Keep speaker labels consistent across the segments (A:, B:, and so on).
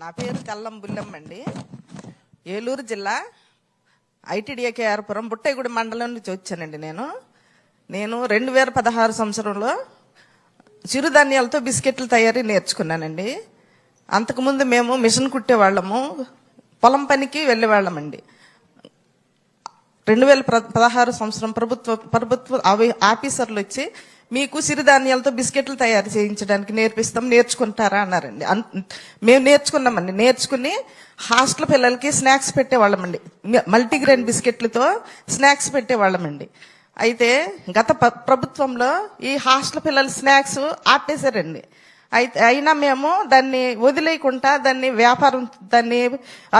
A: నా పేరు కల్లం బుల్లెమ్మ అండి. ఏలూరు జిల్లా ఐటీడీఏకేఆర్పురం బుట్టైగూడి మండలం నుంచి వచ్చానండి. నేను 2016 సంవత్సరంలో చిరుధాన్యాలతో బిస్కెట్ల తయారీ నేర్చుకున్నానండి. అంతకుముందు మేము మిషన్ కుట్టేవాళ్ళము, పొలం పనికి వెళ్ళేవాళ్ళమండి. 2016 సంవత్సరం ప్రభుత్వ ఆఫీసర్లు వచ్చి మీకు సిరిధాన్యాలతో బిస్కెట్లు తయారు చేయించడానికి నేర్చుకుంటారా అన్నారండి. మేము నేర్చుకున్నామండి. నేర్చుకుని హాస్టల్ పిల్లలకి స్నాక్స్ పెట్టేవాళ్ళమండి. మల్టీగ్రెయిన్ బిస్కెట్లతో స్నాక్స్ పెట్టేవాళ్ళమండి. అయితే గత ప్రభుత్వంలో ఈ హాస్టల్ పిల్లల స్నాక్స్ ఆపేశారండి. అయినా మేము దాన్ని వదిలేయకుండా దాన్ని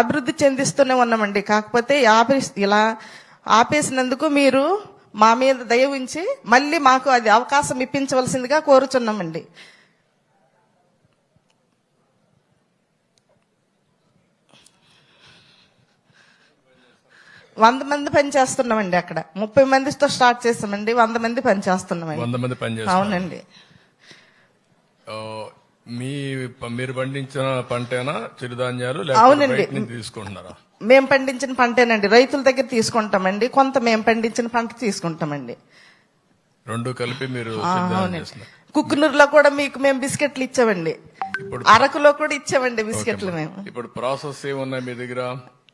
A: అభివృద్ధి చెందిస్తూనే ఉన్నామండి. కాకపోతే ఇలా ఆపేసినందుకు మీరు మా మీద దయ ఉంచి మళ్ళీ మాకు అది అవకాశం ఇప్పించవలసిందిగా కోరుచున్నామండి. వంద మంది పని చేస్తున్నామండి. అక్కడ 30 మందితో స్టార్ట్ చేస్తామండి. 100 మంది పని చేస్తున్నామండి. అవునండి.
B: మీరు పండించిన పంటేనా చిరుధాన్యాలు?
A: అవునండి,
B: తీసుకుంటున్నారా?
A: మేము పండించిన పంటేనండి. రైతుల దగ్గర తీసుకుంటామండి, కొంత మేము పండించిన పంట తీసుకుంటామండి.
B: రెండు కలిపి మీరు
A: కుక్కునూరులో కూడా మీకు మేము బిస్కెట్లు ఇచ్చామండి. అరకులో కూడా ఇచ్చామండి బిస్కెట్లు. మేము
B: ఇప్పుడు ప్రాసెస్ ఏమున్నాయి మీ దగ్గర?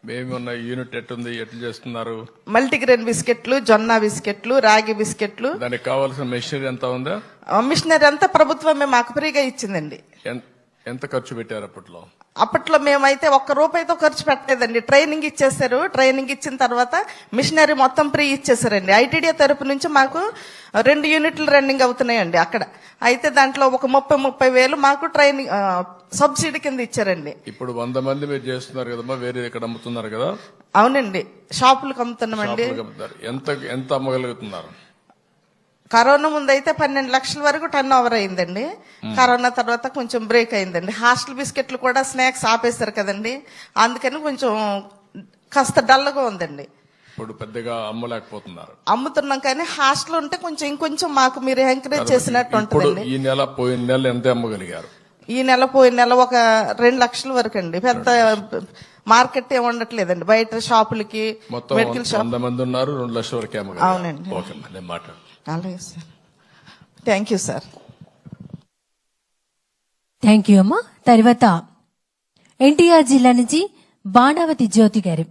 B: మేమున్నాయి యూనిట్ ఎట్టుంది, ఎట్లా చేస్తున్నారు?
A: మల్టీగ్రెయిన్ బిస్కెట్లు, జొన్న బిస్కెట్లు, రాగి బిస్కెట్లు.
B: దానికి కావాల్సిన మెషినరీ ఎంత ఉందా?
A: మిషనరీ అంతా ప్రభుత్వమే మాకు ఫ్రీగా ఇచ్చిందండి.
B: ఎంత ఖర్చు పెట్టారు అప్పట్లో?
A: అప్పట్లో మేమైతే ₹1 ఖర్చు పెట్టలేదండి. ట్రైనింగ్ ఇచ్చేసారు. ట్రైనింగ్ ఇచ్చిన తర్వాత మిషనరీ మొత్తం ఫ్రీ ఇచ్చేసారండి. ఐటీడీఏ తరపు నుంచి మాకు 2 యూనిట్లు రన్నింగ్ అవుతున్నాయండి అక్కడ. అయితే దాంట్లో ఒక 30 వేలు మాకు ట్రైనింగ్ సబ్సిడీ కింద ఇచ్చారండి.
B: ఇప్పుడు 100 మంది మీరు చేస్తున్నారు కదమ్మా, వేరే ఇక్కడ అమ్ముతున్నారు కదా?
A: అవునండి, షాపులకు అమ్ముతున్నామండి.
B: ఎంత అమ్మగలుగుతున్నారు?
A: కరోనా ముందు అయితే 12 లక్షల వరకు టర్న్ ఓవర్ అయిందండి. కరోనా తర్వాత కొంచెం బ్రేక్ అయిందండి. హాస్టల్ బిస్కెట్లు కూడా స్నాక్స్ ఆపేశారు కదండి, అందుకని కొంచెం కాస్త డల్గా ఉందండి.
B: ఇప్పుడు పెద్దగా అమ్మలేకపోతున్నారు.
A: అమ్ముతున్నాం కానీ హాస్టల్ ఉంటే కొంచెం ఇంకొంచెం మాకు మీరు ఎంకరేజ్ చేసినట్టు ఉంటుందండి.
B: ఈ నెల పోయిన నెల ఎంత అమ్మగలిగారు?
A: ఈ నెల పోయిన నెల ఒక 2 లక్షల వరకు అండి. పెద్ద మార్కెట్ ఏమి ఉండట్లేదండి. బయట షాపులకి మెడికల్ షాప్
B: 100 మంది ఉన్నారు, 2 లక్షల వరకు అమ్మగలిగారు.
A: అవునండి.
B: ఓకే, నేను మాట్లాడు.
A: అలాగే sir, thank you sir.
C: Thank you అమ్మా. తర్వాత ఎన్టీఆర్ జిల్లా నుంచి బాణావతి జ్యోతి గారు.